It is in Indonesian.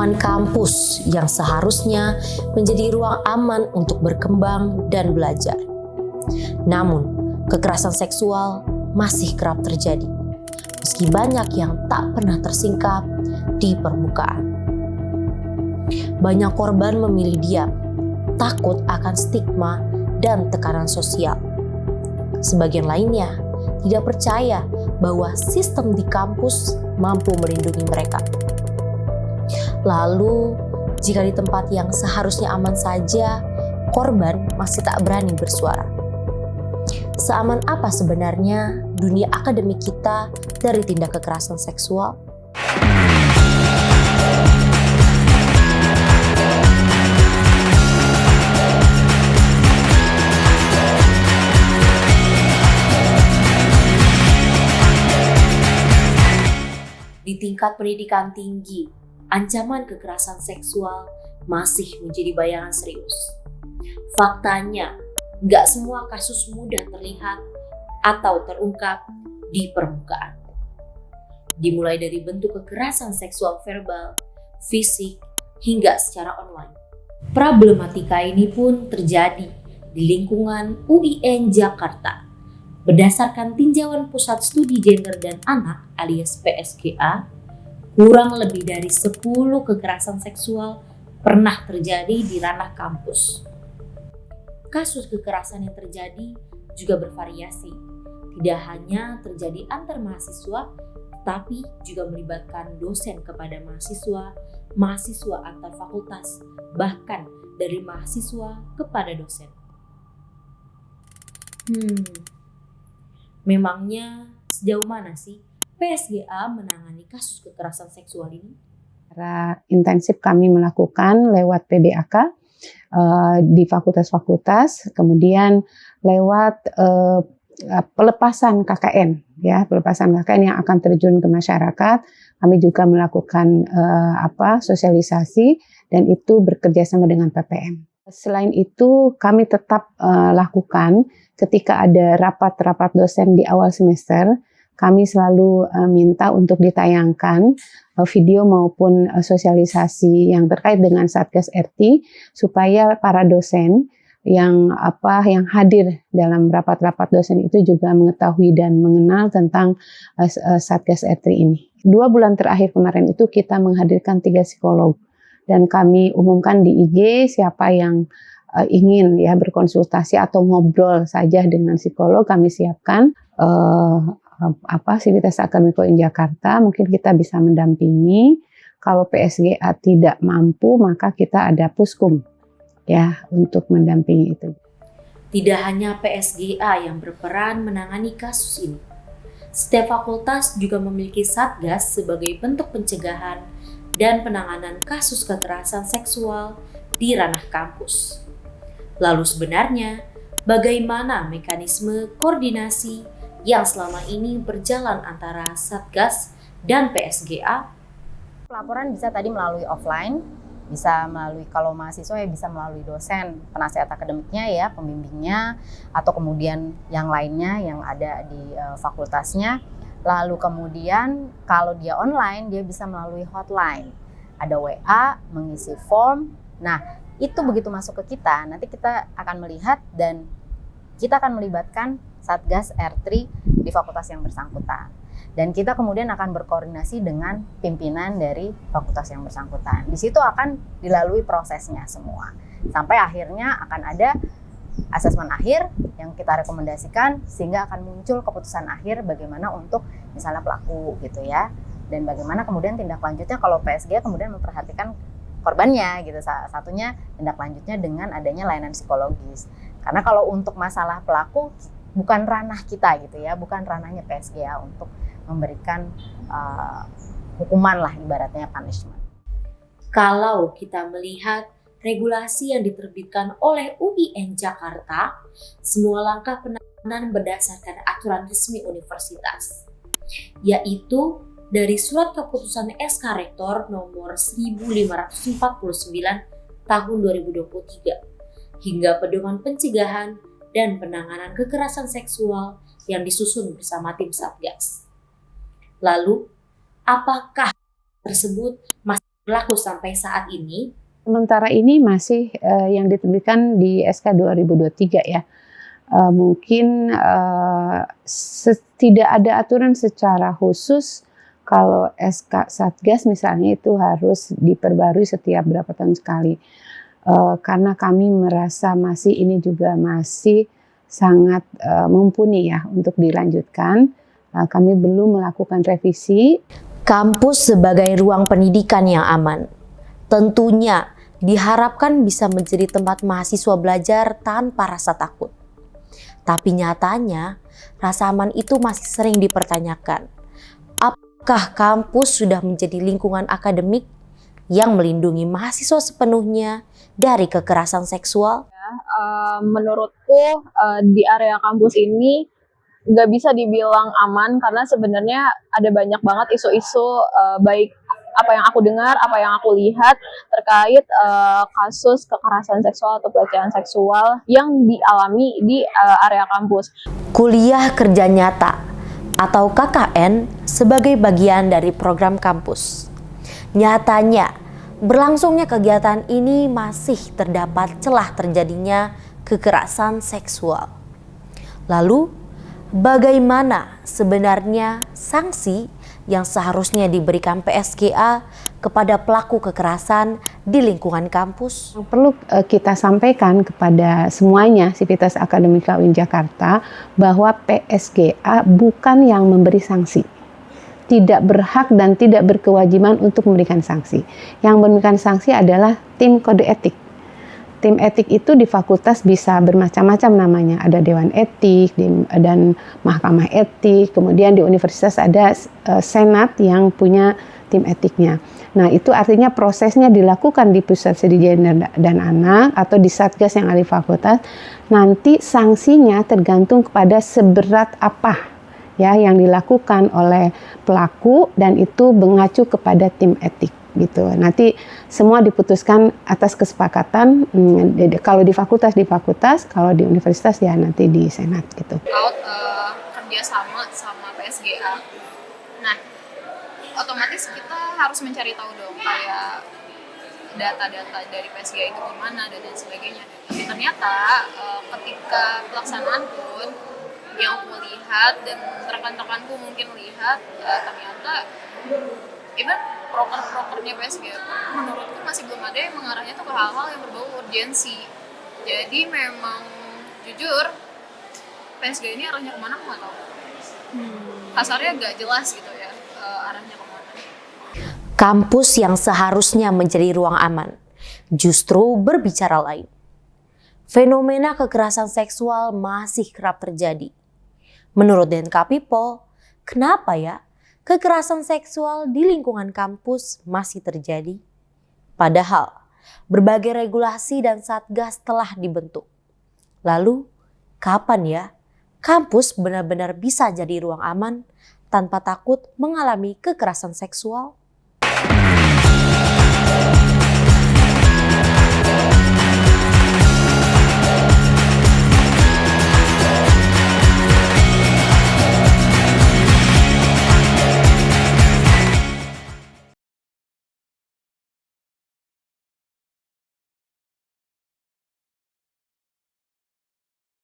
lingkungan kampus yang seharusnya menjadi ruang aman untuk berkembang dan belajar. Namun, kekerasan seksual masih kerap terjadi, meski banyak yang tak pernah tersingkap di permukaan. Banyak korban memilih diam, takut akan stigma dan tekanan sosial. Sebagian lainnya tidak percaya bahwa sistem di kampus mampu melindungi mereka. Lalu, jika di tempat yang seharusnya aman saja, korban masih tak berani bersuara. Seaman apa sebenarnya dunia akademik kita dari tindak kekerasan seksual? Di tingkat pendidikan tinggi, ancaman kekerasan seksual masih menjadi bayangan serius. Faktanya, nggak semua kasus mudah terlihat atau terungkap di permukaan. Dimulai dari bentuk kekerasan seksual verbal, fisik, hingga secara online. Problematika ini pun terjadi di lingkungan UIN Jakarta. Berdasarkan tinjauan Pusat Studi Gender dan Anak alias PSGA, kurang lebih dari 10 kekerasan seksual pernah terjadi di ranah kampus. Kasus kekerasan yang terjadi juga bervariasi, tidak hanya terjadi antar mahasiswa, tapi juga melibatkan dosen kepada mahasiswa, mahasiswa antar fakultas, bahkan dari mahasiswa kepada dosen. Memangnya sejauh mana sih PSGA menangani kasus kekerasan seksual ini? Secara intensif kami melakukan lewat PBAK di fakultas-fakultas, kemudian lewat pelepasan KKN, ya pelepasan KKN yang akan terjun ke masyarakat. Kami juga melakukan sosialisasi dan itu bekerja sama dengan PPM. Selain itu kami tetap lakukan ketika ada rapat-rapat dosen di awal semester, kami selalu minta untuk ditayangkan video maupun sosialisasi yang terkait dengan Satgas RT supaya para dosen yang hadir dalam rapat-rapat dosen itu juga mengetahui dan mengenal tentang Satgas RT ini. 2 bulan terakhir kemarin itu kita menghadirkan 3 psikolog dan kami umumkan di IG siapa yang ingin ya berkonsultasi atau ngobrol saja dengan psikolog, kami siapkan Sivitas Akademik UIN Jakarta, mungkin kita bisa mendampingi. Kalau PSGA tidak mampu, maka kita ada Puskum ya untuk mendampingi itu. Tidak hanya PSGA yang berperan menangani kasus ini. Setiap fakultas juga memiliki Satgas sebagai bentuk pencegahan dan penanganan kasus kekerasan seksual di ranah kampus. Lalu sebenarnya, bagaimana mekanisme koordinasi yang selama ini berjalan antara Satgas dan PSGA? Pelaporan bisa tadi melalui offline, bisa melalui kalau mahasiswa ya bisa melalui dosen, penasehat akademiknya ya, pembimbingnya, atau kemudian yang lainnya yang ada di fakultasnya. Lalu kemudian kalau dia online, dia bisa melalui hotline. Ada WA, mengisi form. Nah, itu begitu masuk ke kita, nanti kita akan melihat dan kita akan melibatkan Satgas R3 di fakultas yang bersangkutan. Dan kita kemudian akan berkoordinasi dengan pimpinan dari fakultas yang bersangkutan. Di situ akan dilalui prosesnya semua. Sampai akhirnya akan ada asesmen akhir yang kita rekomendasikan sehingga akan muncul keputusan akhir bagaimana untuk misalnya pelaku gitu ya. Dan bagaimana kemudian tindak lanjutnya kalau PSG kemudian memperhatikan korbannya gitu. Salah satunya tindak lanjutnya dengan adanya layanan psikologis. Karena kalau untuk masalah pelaku bukan ranah kita gitu ya, bukan ranahnya PSGA untuk memberikan hukuman lah ibaratnya punishment. Kalau kita melihat regulasi yang diterbitkan oleh UIN Jakarta, semua langkah penanganan berdasarkan aturan resmi universitas, yaitu dari Surat Keputusan SK Rektor nomor 1549 tahun 2023 hingga Pedoman Pencegahan dan Penanganan Kekerasan Seksual yang disusun bersama tim Satgas. Lalu, apakah tersebut masih berlaku sampai saat ini? Sementara ini masih yang diterbitkan di SK 2023 ya. Mungkin tidak ada aturan secara khusus kalau SK Satgas misalnya itu harus diperbarui setiap berapa tahun sekali. Karena kami merasa ini juga masih sangat mumpuni ya untuk dilanjutkan. Kami belum melakukan revisi. Kampus sebagai ruang pendidikan yang aman tentunya diharapkan bisa menjadi tempat mahasiswa belajar tanpa rasa takut. Tapi nyatanya, rasa aman itu masih sering dipertanyakan. Apakah kampus sudah menjadi lingkungan akademik yang melindungi mahasiswa sepenuhnya dari kekerasan seksual? Menurutku di area kampus ini nggak bisa dibilang aman karena sebenarnya ada banyak banget isu-isu baik apa yang aku dengar, apa yang aku lihat terkait kasus kekerasan seksual atau pelecehan seksual yang dialami di area kampus. Kuliah kerja nyata atau KKN sebagai bagian dari program kampus. Nyatanya, berlangsungnya kegiatan ini masih terdapat celah terjadinya kekerasan seksual. Lalu, bagaimana sebenarnya sanksi yang seharusnya diberikan PSGA kepada pelaku kekerasan di lingkungan kampus? Perlu kita sampaikan kepada semuanya Sivitas Akademika UIN Jakarta bahwa PSGA bukan yang memberi sanksi. Tidak berhak dan tidak berkewajiban untuk memberikan sanksi. Yang memberikan sanksi adalah tim kode etik. Tim etik itu di fakultas bisa bermacam-macam namanya. Ada Dewan Etik dan Mahkamah Etik. Kemudian di universitas ada Senat yang punya tim etiknya. Nah, itu artinya prosesnya dilakukan di Pusat Studi Gender dan Anak atau di Satgas yang ada di fakultas. Nanti sanksinya tergantung kepada seberat apa ya yang dilakukan oleh pelaku dan itu mengacu kepada tim etik gitu. Nanti semua diputuskan atas kesepakatan. Kalau di fakultas, kalau di universitas ya nanti di senat gitu. Kerjasama sama PSGA. Nah, otomatis kita harus mencari tahu dong kayak data-data dari PSGA itu gimana dan lain sebagainya. Tapi ternyata ketika pelaksanaan pun yang aku lihat dan rekan-rekanku mungkin lihat ternyata even proker-prokernya PSG menurutku masih belum ada yang mengarahnya tuh ke hal-hal yang berbau urgensi. Jadi memang jujur PSG ini arahnya kemana aku nggak tahu. Kasarnya nggak jelas gitu ya arahnya kemana. Kampus yang seharusnya menjadi ruang aman justru berbicara lain. Fenomena kekerasan seksual masih kerap terjadi. Menurut DNK People, kenapa ya kekerasan seksual di lingkungan kampus masih terjadi? Padahal berbagai regulasi dan satgas telah dibentuk. Lalu, kapan ya kampus benar-benar bisa jadi ruang aman tanpa takut mengalami kekerasan seksual?